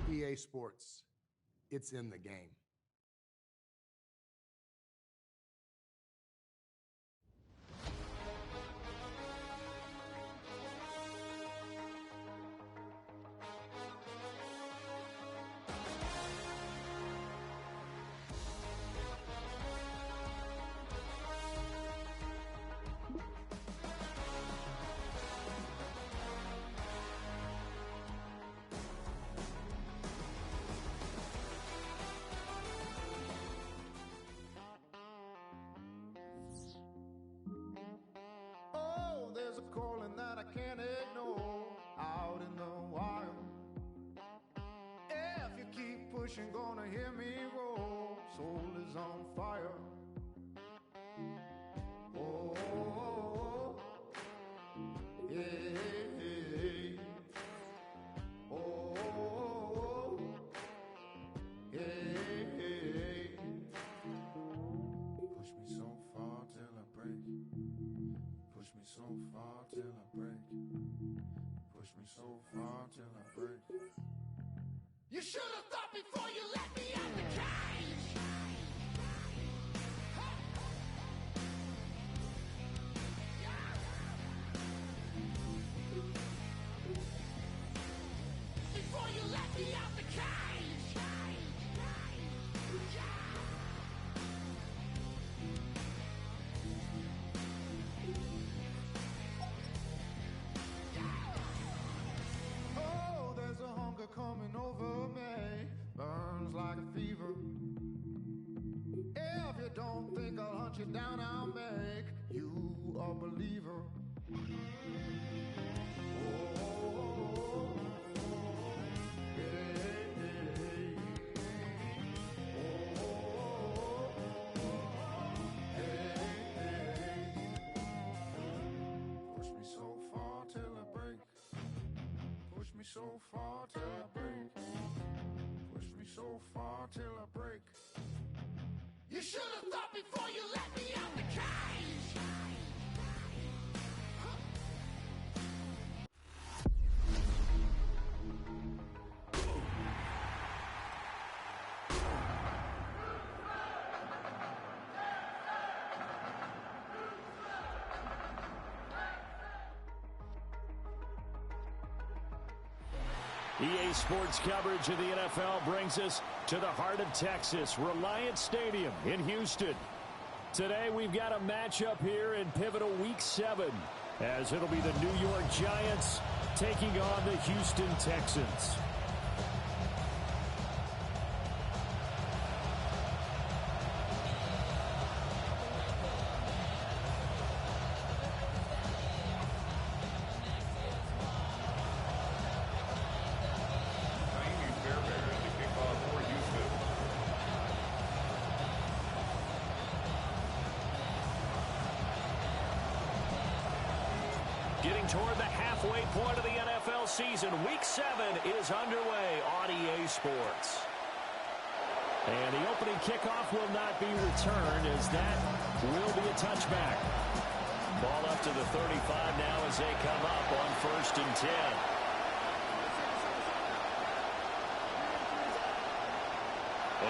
EA Sports, it's in the game. There's a calling that I can't ignore out in the wild. If you keep pushing, gonna hear me roar. Soul is on fire. Oh, oh, oh. Yeah. Oh, oh, oh. Yeah. Push me so far till I break. Push me so far till I break. Push me so far till I break. You should have thought before you let me out the cage. Before you let me out the cage. Oh, there's a hunger coming over me, burns like a fever. If you don't think I'll hunt you down, I'll make you a believer. Oh, hey, hey. Oh, hey, hey. Push me so far till I break. Push me so far till I break. Push me so far till I break. You should have thought before you let me out the cage. EA Sports coverage of the NFL brings us to the heart of Texas, Reliant Stadium in Houston. Today we've got a matchup here in pivotal Week 7, as it'll be the New York Giants taking on the Houston Texans. Getting toward the halfway point of the NFL season, Week 7 is underway on EA Sports. And the opening kickoff will not be returned, as that will be a touchback. Ball up to the 35 now as they come up on 1st and 10.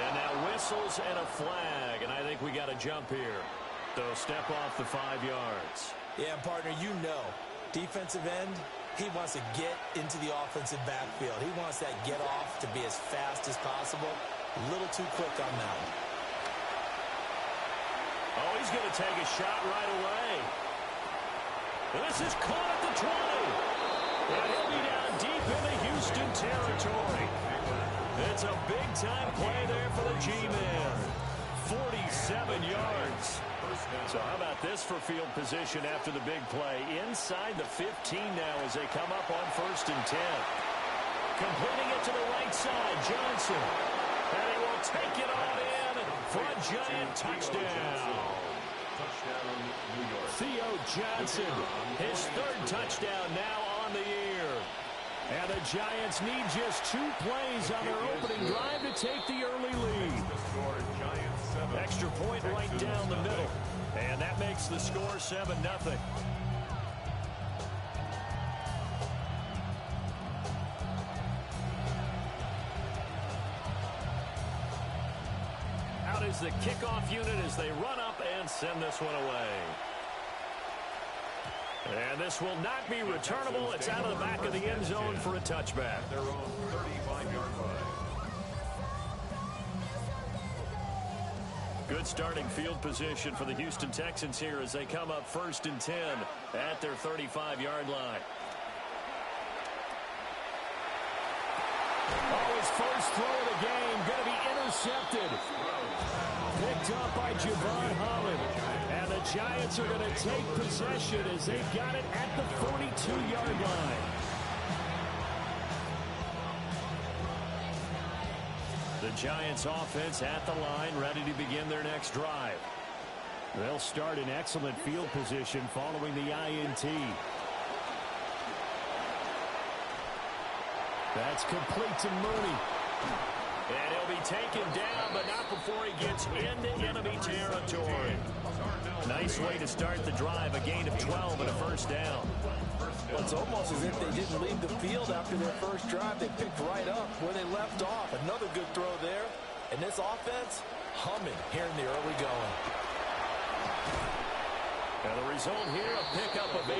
And now whistles and a flag, and I think we got a jump here. They'll step off the 5 yards. Yeah, partner, you know. Defensive end, he wants to get into the offensive backfield. He wants that get off to be as fast as possible. A little too quick on that one. Oh, he's going to take a shot right away. This is caught at the 20. And he'll be down deep in the Houston territory. It's a big-time play there for the G-Man. 47 yards. So how about this for field position after the big play? Inside the 15 now as they come up on 1st and 10. Completing it to the right side, Johnson. And he will take it on in for a Giant touchdown. Theo Johnson, his 3rd touchdown now on the year. And the Giants need just 2 plays on their opening drive to take the early lead. Extra point right down the middle. And that makes the score 7-0. is the kickoff unit as they run up and send this one away. And this will not be returnable. It's out of the back of the end zone for a touchback. Their own 35-yard line. Good starting field position for the Houston Texans here as they come up 1st and 10 at their 35-yard line. Oh, his first throw of the game going to be intercepted. Picked up by Javon Holland. And the Giants are going to take possession as they've got it at the 42-yard line. The Giants offense at the line, ready to begin their next drive. They'll start in excellent field position following the INT. That's complete to Mooney. And he'll be taken down, but not before he gets into enemy territory. Nice way to start the drive, a gain of 12 and a first down. Well, it's almost as if they didn't leave the field after their first drive. They picked right up where they left off. Another good throw there. And this offense, humming here in the early going. And the result here, a pickup of 8.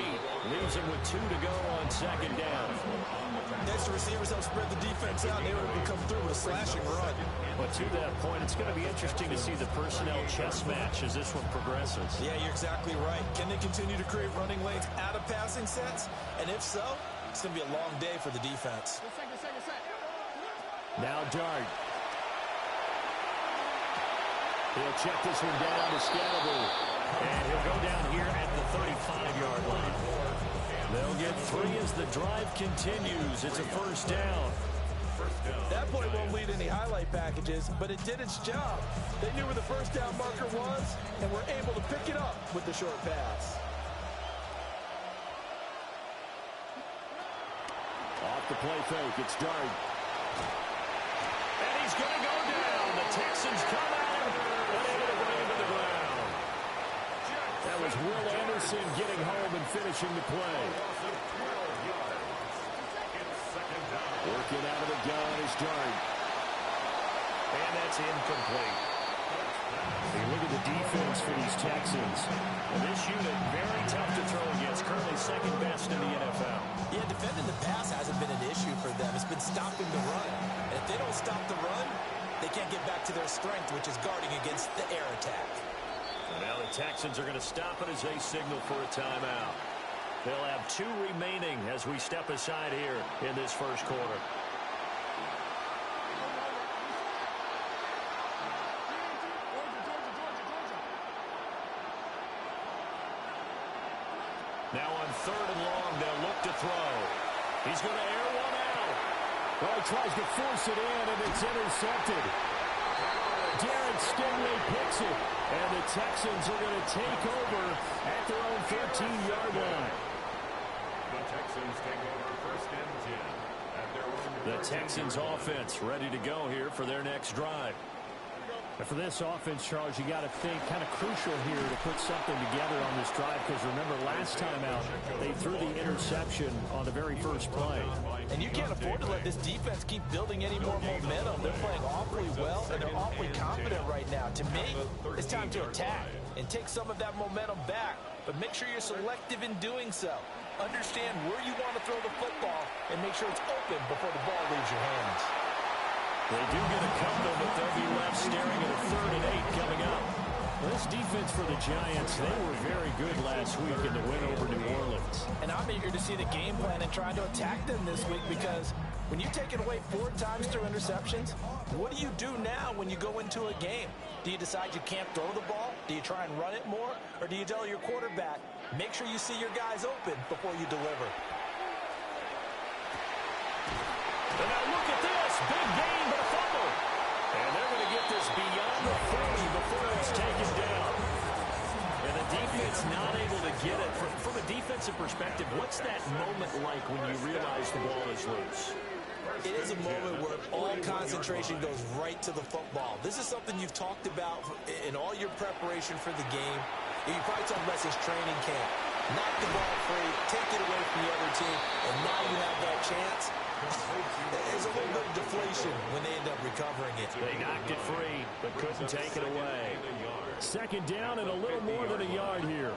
Leaves him with 2 to go on 2nd down. Next, the receivers help spread the defense out. They were able to come through with a slashing run. But to that point, it's going to be interesting to see the personnel chess match as this one progresses. Yeah, you're exactly right. Can they continue to create running lanes out of passing sets? And if so, it's going to be a long day for the defense. Now Dart. He'll check this one down to Scalaboo. And he'll go down here at the 35-yard line. They'll get 3 as the drive continues. It's a first down. That play won't lead any highlight packages, but it did its job. They knew where the first down marker was and were able to pick it up with the short pass. Off the play fake, it's Dart. And he's going to go down. The Texans come out, unable to bring him to the ground. That was Will Anderson getting home and finishing the play. Working out of the gun is Dart. And that's incomplete. Hey, look at the defense for these Texans. And this unit, very tough to throw against. Currently 2nd best in the NFL. Yeah, defending the pass hasn't been an issue for them. It's been stopping the run. And if they don't stop the run, they can't get back to their strength, which is guarding against the air attack. And now the Texans are going to stop it as they signal for a timeout. They'll have 2 remaining as we step aside here in this first quarter. Now on 3rd and long, they'll look to throw. He's going to air one out. Well, he tries to force it in, and it's intercepted. Darren Stingley picks it, and the Texans are going to take over at their own 13-yard line. The Texans take over 1st and 10 at their own. The Texans offense ready to go here for their next drive. And for this offense, Charles, you got to think kind of crucial here to put something together on this drive, because remember last time out they threw the interception on the very first play. And you can't afford to let this defense keep building any more momentum. They're playing awfully well, and they're awfully confident right now. To me, it's time to attack and take some of that momentum back, but make sure you're selective in doing so. Understand where you want to throw the football and make sure it's open before the ball leaves your hands. They do get a couple, but they'll be left staring at a 3rd and 8 coming up. Well, this defense for the Giants, they were very good last week in the win over New Orleans. And I'm eager to see the game plan and try to attack them this week, because when you take it away 4 times through interceptions, what do you do now when you go into a game? Do you decide you can't throw the ball? Do you try and run it more? Or do you tell your quarterback, make sure you see your guys open before you deliver? And now look at this. Big gain, but a fumble. And they're going to get this beyond the 40 before it's taken down. And the defense not able to get it. From a defensive perspective, what's that moment like when you realize the ball is loose? It is a moment where all concentration goes right to the football. This is something you've talked about in all your preparation for the game. You probably talked about since training camp. Knock the ball free, take it away from the other team, and now you have that chance There's a little bit of deflation when they end up recovering it. They knocked it free, but couldn't take it away. Second down and a little more than a yard here.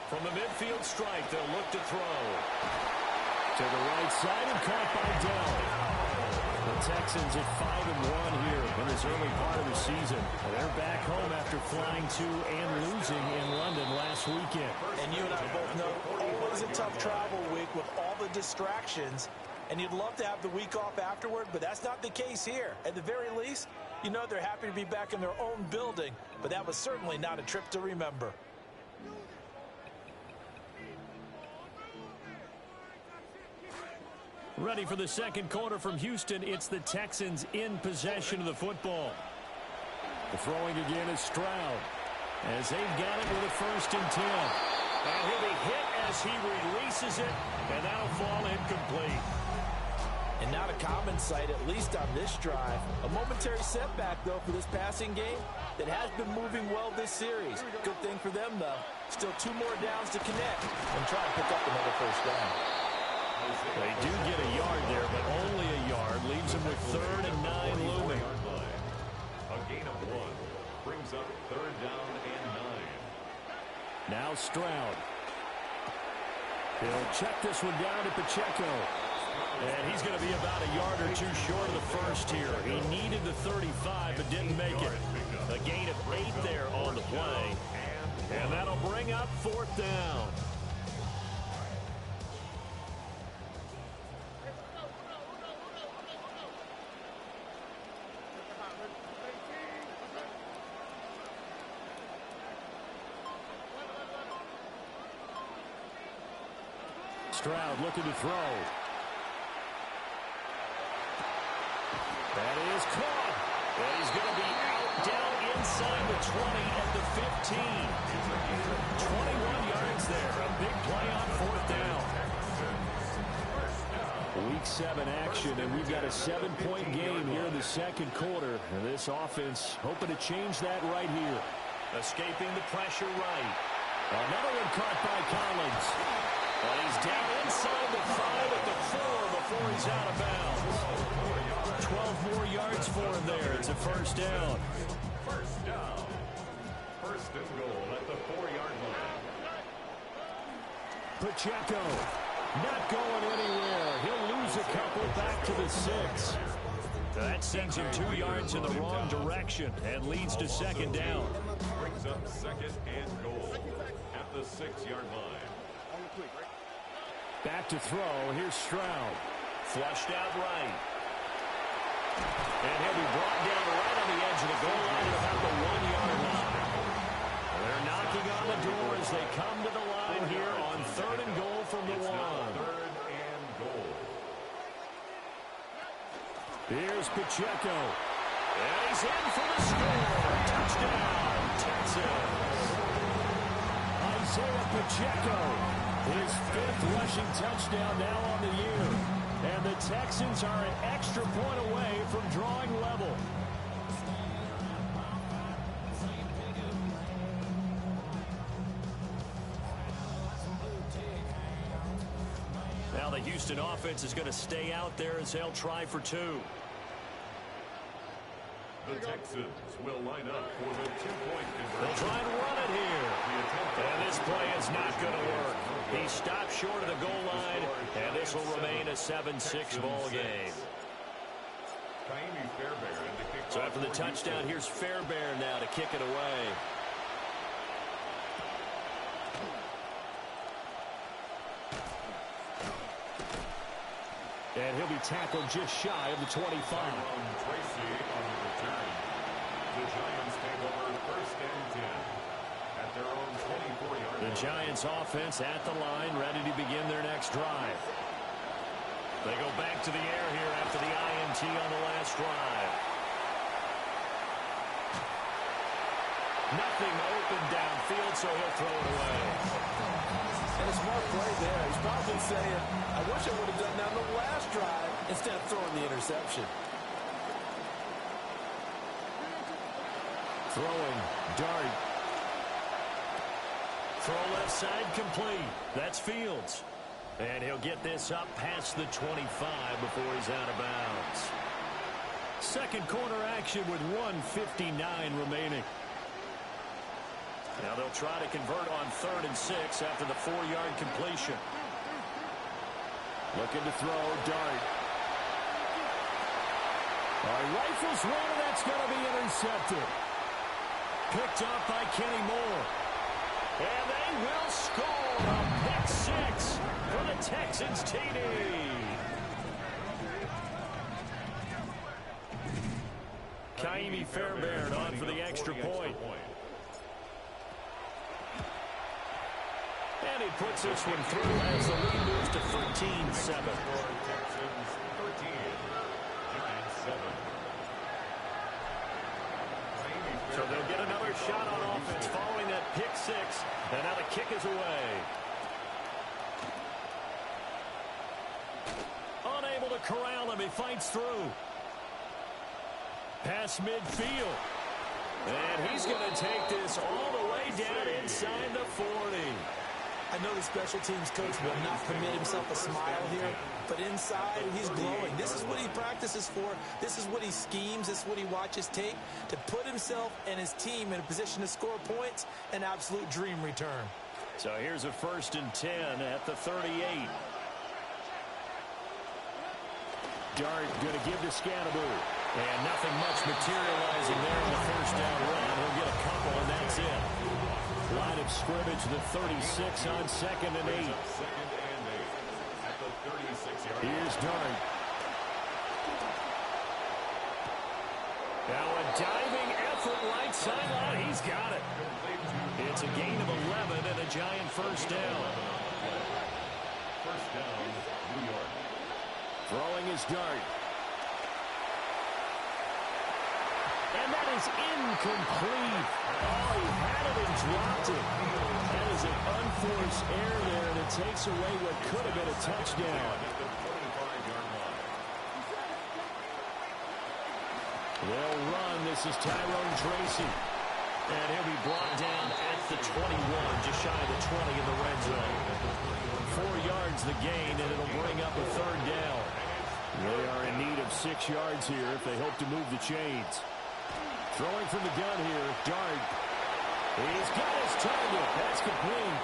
From the midfield stripe, they'll look to throw. To the right side and caught by Dell. The Texans at 5-1 here in this early part of the season. They're back home after flying to and losing in London last weekend. And you and I both know, always a tough travel week with all the distractions. And you'd love to have the week off afterward, but that's not the case here. At the very least, you know they're happy to be back in their own building. But that was certainly not a trip to remember. Ready for the second quarter from Houston. It's the Texans in possession of the football. The throwing again is Stroud, as they've got it with a 1st and 10. And he'll be hit as he releases it, and that'll fall incomplete. And not a common sight, at least on this drive. A momentary setback, though, for this passing game that has been moving well this series. Good thing for them, though. Still 2 more downs to connect and try to pick up another 1st down. They do get a yard there, but only a yard. Leaves them with 3rd and 9 looming. A gain of 1 brings up 3rd down and 9. Now Stroud. He'll check this one down to Pacheco. And he's going to be about a yard or 2 short of the first here. He needed the 35, but didn't make it. A gain of 8 there on the play. And that'll bring up 4th down. Stroud looking to throw. That is caught. And he's going to be out down inside the 20 at the 15. 21 yards there. A big play on 4th down. Week 7 action, and we've got a 7-point game here in the second quarter. And this offense hoping to change that right here. Escaping the pressure right. Another one caught by Collins. And he's down inside the 5 at the 4 before he's out of bounds. 12 more yards for him there. It's a 1st down. 1st down. 1st and goal at the 4-yard line. Pacheco not going anywhere. He'll lose a couple back to the 6. That sends him 2 yards in the wrong direction and leads to 2nd down. Brings up 2nd and goal at the 6-yard line. Back to throw. Here's Stroud. Flushed out right. And he'll be brought down right on the edge of the goal line at about the 1-yard line. They're knocking on the door as they come to the line here on 3rd and goal from the 1. 3rd and goal. Here's Pacheco. And he's in for the score. Touchdown, Texans. Isaiah Pacheco, his 5th rushing touchdown now on the year. And the Texans are an extra point away from drawing level. Now the Houston offense is going to stay out there as they'll try for 2. The Texans will line up for the 2-point They'll conversion. try and run it here. And this play is not going to work. He stopped short of the goal line, and this will remain a 7-6 ball game. Kaimi Fairbairn to kick So off after the for touchdown, Houston. here's Fairbairn now to kick it away. And he'll be tackled just shy of the 25. Tyrone Tracy on the return. The Giants take over 1st and 10 at their own 24-yard line. The Giants offense at the line, ready to begin their next drive. They go back to the air here after the INT on the last drive. Nothing open downfield, so he'll throw it away. And a smart play there. He's probably saying, I wish I would have done that on the last drive instead of throwing the interception. Throwing, dart. Throw left side complete. That's Fields. And he'll get this up past the 25 before he's out of bounds. Second quarter action with 1:59 remaining. Now they'll try to convert on 3rd and 6 after the 4-yard completion. Looking to throw, Dart. Rifles one, and that's going to be intercepted. Picked up by Kenny Moore. And they will score a pick 6 for the Texans TD. Kaimi Fairbairn on for the extra point. And he puts this one through as the lead moves to 13-7. So they'll get another shot on offense following that pick 6. And now the kick is away. Unable to corral him. He fights through. Pass midfield. And he's going to take this all the way down inside the 40. I know the special teams coach will not permit himself a smile here, but inside, he's glowing. This is what he practices for. This is what he schemes. This is what he watches tape to put himself and his team in a position to score points. An absolute dream return. So here's a 1st and 10 at the 38. Dart going to give to Scannaboo. And nothing much materializing there in the first down run. He'll get a couple, and that's it. Line of scrimmage, the 36 on 2nd and 8. Here's Dart. Now a diving effort right sideline. He's got it. It's a gain of 11 and a giant first down. First down, New York. Throwing his Dart. And that is incomplete. Oh, he had it and dropped it. That is an unforced error there, and it takes away what could have been a touchdown. They'll run. This is Tyrone Tracy. And he'll be brought down at the 21, just shy of the 20 in the red zone. 4 yards the gain, and it'll bring up a 3rd down. They are in need of 6 yards here if they hope to move the chains. Throwing from the gun here, Dart. He's got his target. That's complete.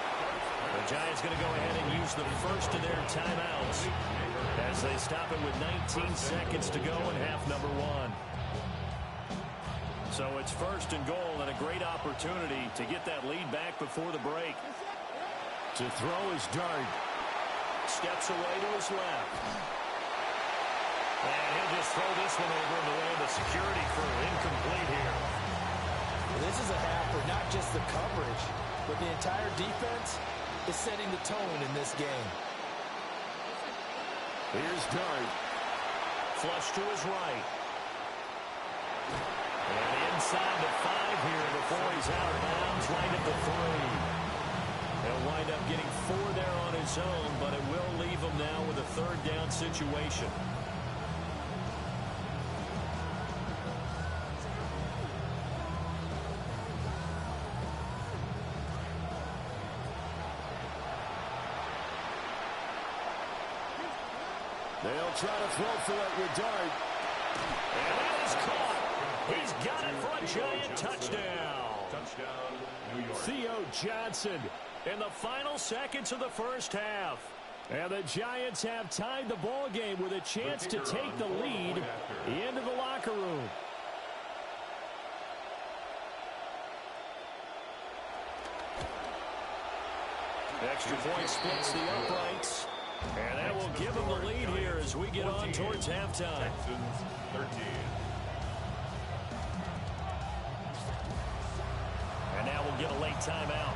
The Giants going to go ahead and use the first of their timeouts as they stop it with 19 seconds to go in half number 1. So it's 1st and goal and a great opportunity to get that lead back before the break. To throw is Dart. Steps away to his left. And he'll just throw this one over in the way of the security crew. Incomplete here. This is a half where not just the coverage, but the entire defense is setting the tone in this game. Here's Dart. Flush to his right. And inside the 5 here before he's out of bounds, right at the 3. He'll wind up getting 4 there on his own, but it will leave him now with a 3rd down situation. They'll try to throw for it with Dart. And that is caught. He's got it for a giant touchdown. Touchdown, New York. Theo Johnson in the final seconds of the first half. And the Giants have tied the ball game with a chance to take the lead into the locker room. Extra point splits the uprights. And that will give them the lead here as we get on towards halftime. Texans 13. And now we'll get a late timeout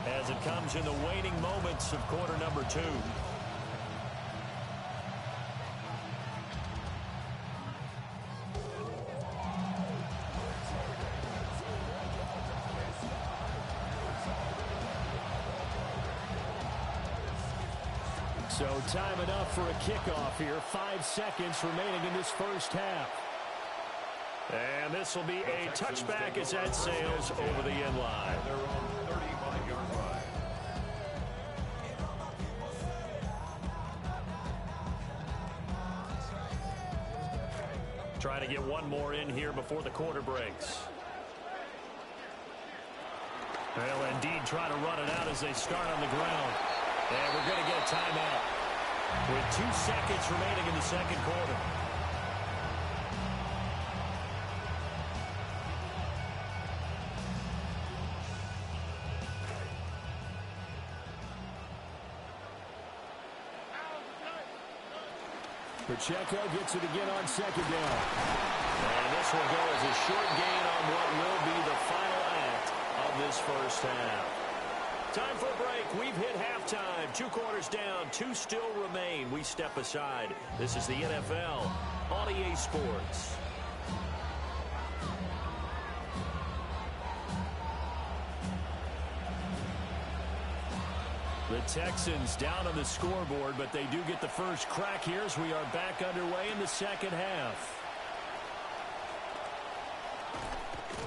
as it comes in the waning moments of quarter number 2. So time enough for a kickoff here. 5 seconds remaining in this first half. And this will be a touchback as that sails over the end line. Their own 35-yard line. Trying to get one more in here before the quarter breaks. They'll indeed try to run it out as they start on the ground. And we're going to get a timeout with 2 seconds remaining in the second quarter. Pacheco gets it again on second down. And this will go as a short gain on what will be the final act of this first half. Time for a break. We've hit halftime. 2 quarters down. 2 still remain. We step aside. This is the NFL on EA Sports. The Texans down on the scoreboard, but they do get the first crack here as we are back underway in the second half.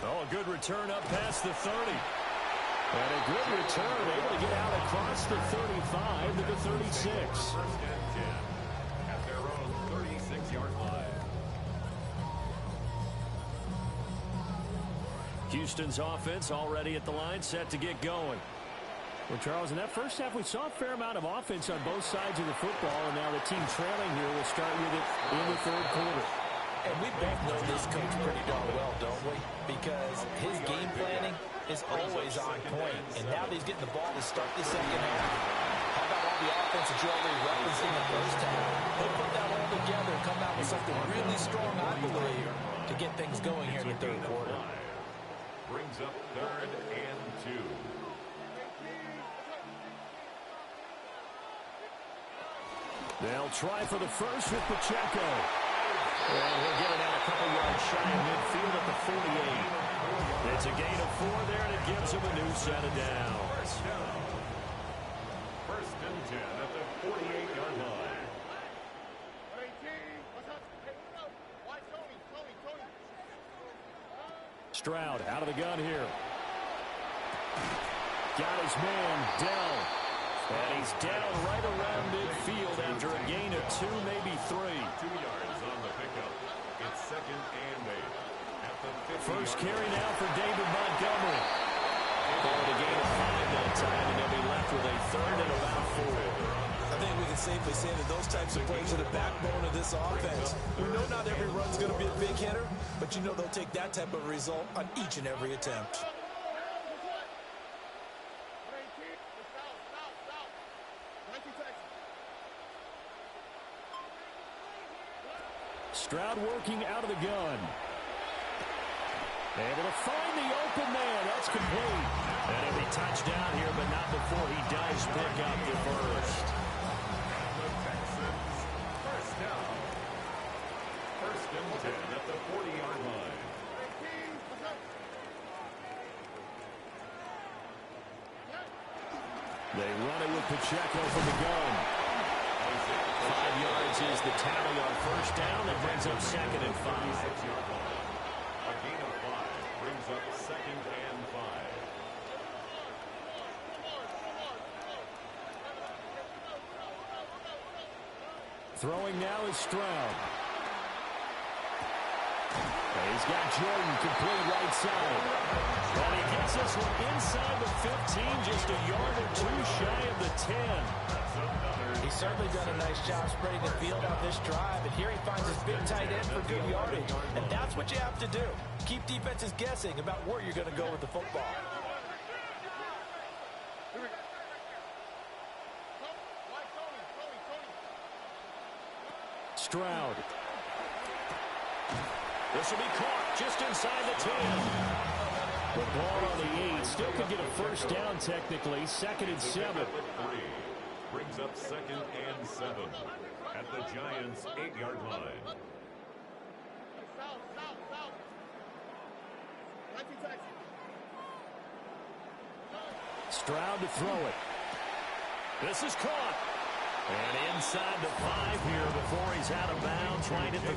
Oh, a good return up past the 30. And a good return, able to get out across the 35 to the 36. First and 10 at their own 36-yard line. Houston's offense already at the line, set to get going. Well, Charles, in that first half, we saw a fair amount of offense on both sides of the football, and now the team trailing here will start with it in the third quarter. And we both know this coach pretty darn well, don't we? Because his game planning is always on point. And now that he's getting the ball to start the second half, how about all the offense that you already referenced in the first half? He'll put that all together and come out with something really strong, I believe, to get things going here in the third quarter. Brings up 3rd and 2. They'll try for the first with Pacheco. And he'll get it out a couple yards shy of midfield at the 48. It's a gain of 4 there, and it gives him a new set of downs. First and 10 at the 48-yard line. Stroud out of the gun here. Got his man, Dell. And he's down right around midfield after a gain of 2, maybe 3. 2 yards on the pickup. It's 2nd and 8 at the 50. First carry now for David Montgomery. Called a gain of 5 that time, and they'll be left with a 3rd and about 4. I think we can safely say that those types of plays are the backbone of this offense. We know not every run's going to be a big hitter, but you know they'll take that type of result on each and every attempt. Stroud working out of the gun. Able to find the open man. That's complete. And he'll be touched down here, but not before he does pick up the first. The Texans first down. First and 10 at the 40-yard line. They run it with Pacheco from the gun. 5 yards is the tally on first down. That brings up 2nd and 5. 6-yard line. A gain of 5 brings up 2nd and 5. Throwing now is Stroud. And he's got Jordan complete right side. And he gets this one inside the 15, just a yard or 2 shy of the 10. He's certainly done a nice job spreading the field on this drive, and here he finds his big tight end for good yardage. And that's what you have to do. Keep defenses guessing about where you're going to go with the football. Stroud. This will be caught just inside the 10. The ball on the 8. Still could get a first down technically. 2nd and 7. 3 brings up 2nd and 7 at the Giants' 8-yard line. Stroud to throw it. This is caught. And inside the 5 here before he's out of bounds, right at the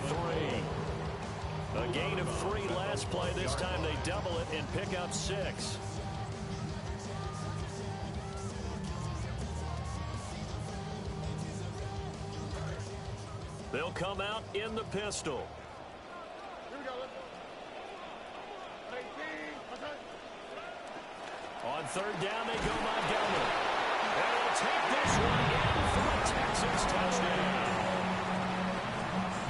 3. A gain of 3 last play. This time they double it and pick up 6. They'll come out in the pistol. On third down, they go Montgomery. And they'll take this one in for a Texans touchdown.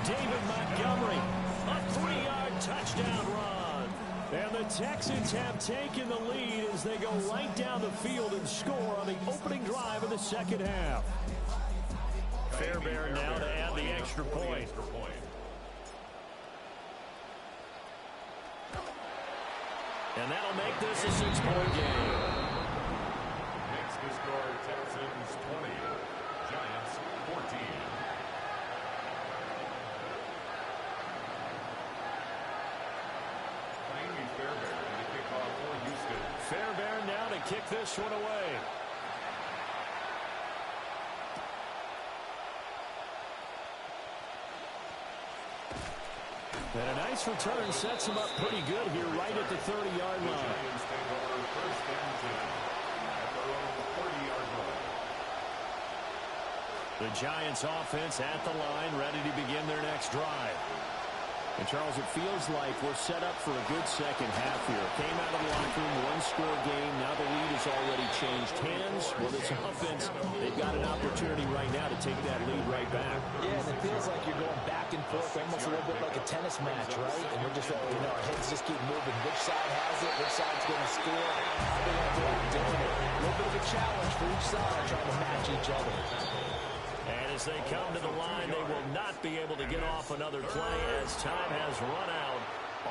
David Montgomery, a 3-yard touchdown run. And the Texans have taken the lead as they go right down the field and score on the opening drive of the second half. Fairbairn now to add the extra point. And that'll make this a 6-point game. Next to score, Texans 20, Giants 14. Miami Fairbairn and the kickoff for Houston. Fairbairn now to kick this one away. And a nice return sets him up pretty good here right at the 30-yard line. Giants take over first and 10 at their own 40-yard line. The Giants offense at the line, ready to begin their next drive. And, Charles, it feels like we're set up for a good second half here. Came out of the locker room, one-score game. Now the lead has already changed hands. Well, this offense, they've got an opportunity right now to take that lead right back. Yeah, and it feels like you're going back and forth, almost a little bit like a tennis match, right? And we're just, our heads just keep moving. Which side has it? Which side's going to score? How they going to go out doing it? A little bit of a challenge for each side trying to match each other. And as they come to the line, they will not be able to get off another play as time has run out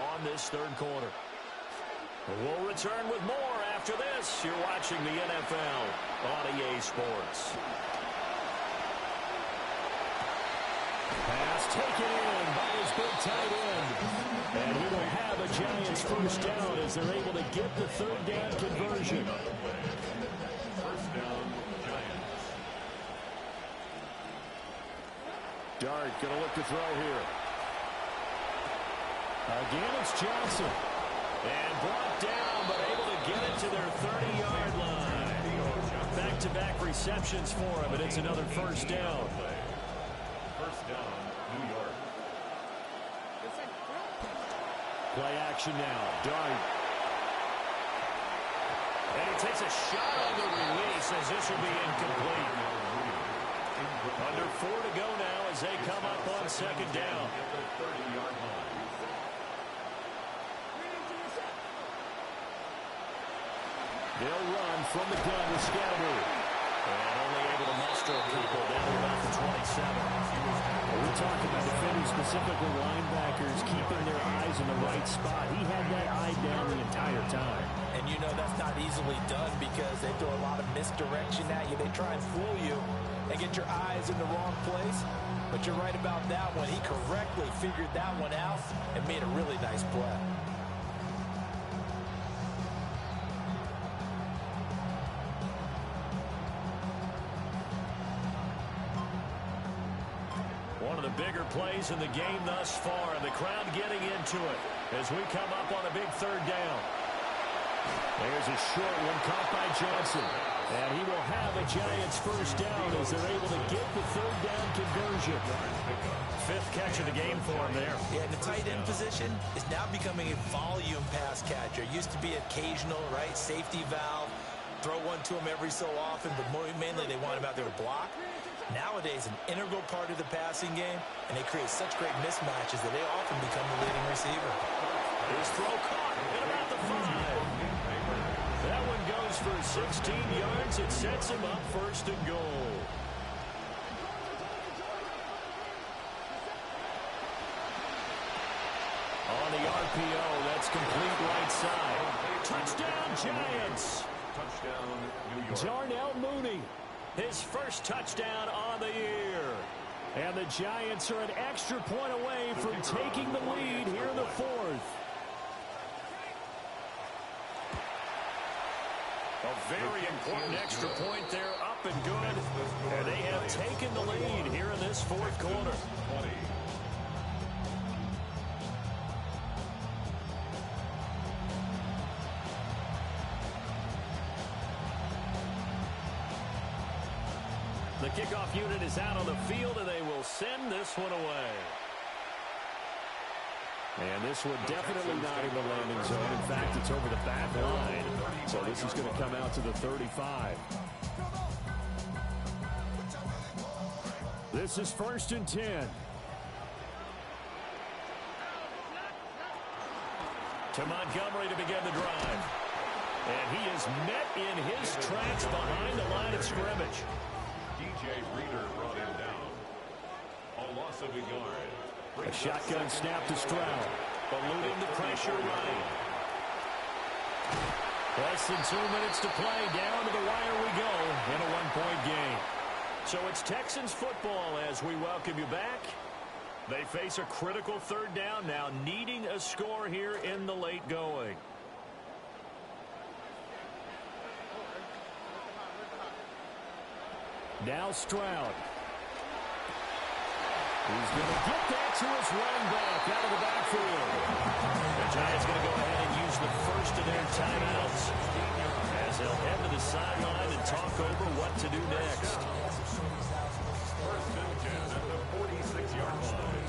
on this third quarter. We'll return with more after this. You're watching the NFL on EA Sports. Pass taken in by his big tight end. And he will have a Giants first down as they're able to get the third down conversion. First down, Giants. Dart going to look to throw here. Again, it's Johnson. And brought down, but able to get it to their 30-yard line. Back-to-back receptions for him, and it's another first down. First down, New York. Play action now. Dart. And he takes a shot on the release as this will be incomplete. Under 4 to go now as they come up on second down. At the 30-yard line. They'll run from the gun with Scalaboo. And only able to muster a couple down to about the 27. We're talking about defenders, specifically linebackers, keeping their eyes in the right spot. He had that eye down the entire time. And you know that's not easily done because they throw a lot of misdirection at you. They try and fool you and get your eyes in the wrong place. But you're right about that one. He correctly figured that one out and made a really nice play. One of the bigger plays in the game thus far, and the crowd getting into it as we come up on a big third down. There's a short one caught by Johnson. And he will have a Giants first down as they're able to get the third down conversion. Fifth catch of the game for him there. Yeah, the tight end position is now becoming a volume pass catcher. It used to be occasional, right? Safety valve. Throw one to him every so often, but mainly they want him out there to block. Nowadays, an integral part of the passing game, and they create such great mismatches that they often become the leading receiver. His throw caught at about the 5. That one goes for 16 yards. It sets him up first and goal. On the RPO, that's complete right side. Touchdown, Giants. Touchdown, New York. Darnell Mooney, his first touchdown on the year. And the Giants are an extra point away from taking the lead here in the fourth. A very important extra point there, up and good. And they have taken the lead here in this fourth quarter. 20. The kickoff unit is out on the field, and they will send this one away. And this one definitely not in the landing zone. In fact, it's over the back line. So this is going to come out to the 35. This is 1st and 10. To Montgomery to begin the drive. And he is met in his tracks behind the line of scrimmage. DJ Reader brought him down. A loss of a yard. A shotgun snap to Stroud. Eluding the pressure right. Less than 2 minutes to play. Down to the wire we go in a one-point game. So it's Texans football as we welcome you back. They face a critical 3rd down now, needing a score here in the late going. Now Stroud. He's going to get that to his running back out of the backfield. The Giants going to go ahead and use the first of their timeouts as they'll head to the sideline and talk over what to do next. 1st and 10 at the 46-yard line.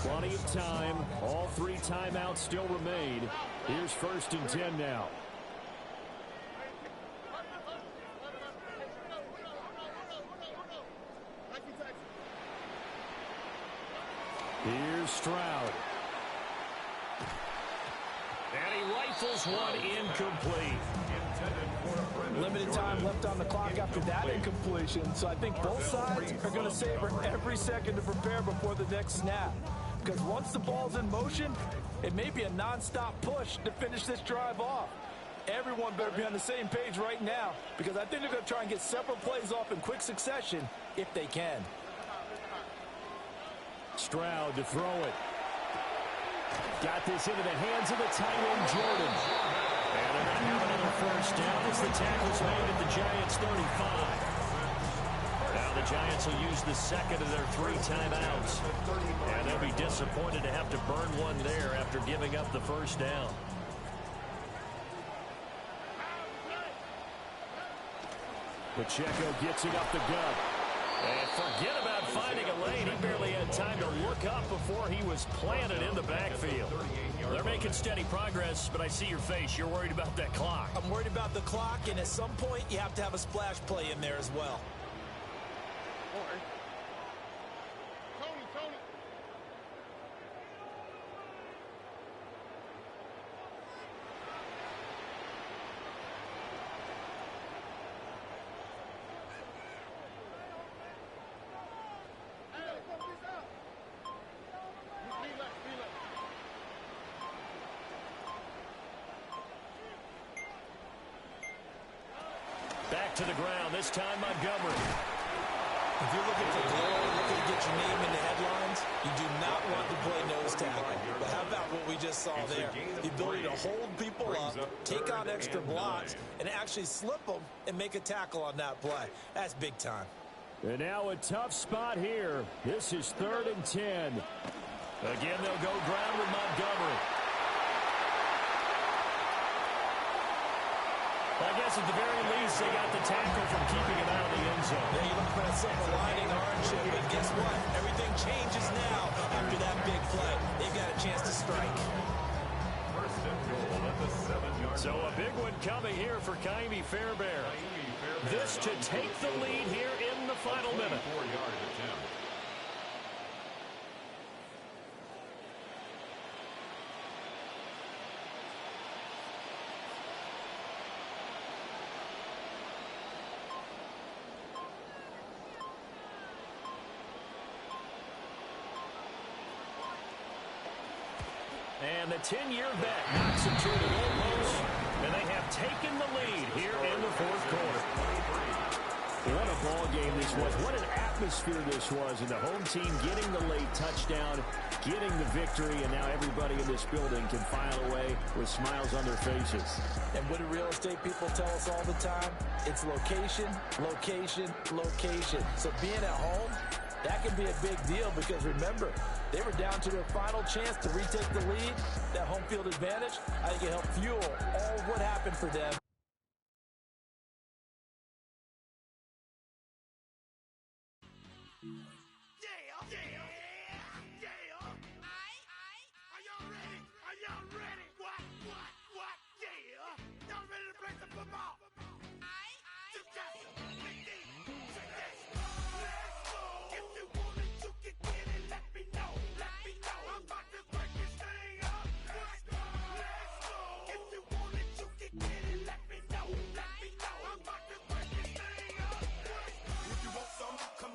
Plenty of time. All 3 timeouts still remain. Here's 1st and 10 now. Here's Stroud. And he rifles one incomplete. Limited time left on the clock after that incompletion, so I think both sides are going to savor every second to prepare before the next snap. Because once the ball's in motion, it may be a nonstop push to finish this drive off. Everyone better be on the same page right now, because I think they're going to try and get several plays off in quick succession if they can. Stroud to throw it. Got this into the hands of the tight end, Jordan. And they're going to have another 1st down as the tackle's made at the Giants' 35. Now the Giants will use the second of their 3 timeouts. And they'll be disappointed to have to burn one there after giving up the 1st down. Pacheco gets it up the gut. And forget about finding a lane. He barely had time to look up before he was planted in the backfield. They're making steady progress, but I see your face. You're worried about that clock. I'm worried about the clock, and at some point, you have to have a splash play in there as well. Back to the ground, this time Montgomery. If you're looking for glory, looking to get your name in the headlines, you do not want to play nose tackle. But how about what we just saw there? The ability to hold people up, take on extra blocks, and actually slip them and make a tackle on that play. That's big time. And now a tough spot here. This is 3rd and 10. Again, they'll go ground with Montgomery. I guess at the very least, they got the tackle from keeping him out of the end zone. Yeah, you look for that silver lining, hardship, but guess what? Everything changes now after that big play. They've got a chance to strike. 1st and goal at the 7-yard line. So a big one coming here for Ka'imi Fairbairn. This to take the lead here in the final minute. 4-yard attempt. And the 10-year vet knocks it to the goalpost, and they have taken the lead here in the 4th quarter. What a ball game this was. What an atmosphere this was. And the home team getting the late touchdown, getting the victory, and now everybody in this building can file away with smiles on their faces. And what do real estate people tell us all the time? It's location, location, location. So being at home, that can be a big deal because remember, they were down to their final chance to retake the lead. That home field advantage, I think it helped fuel all of what happened for them.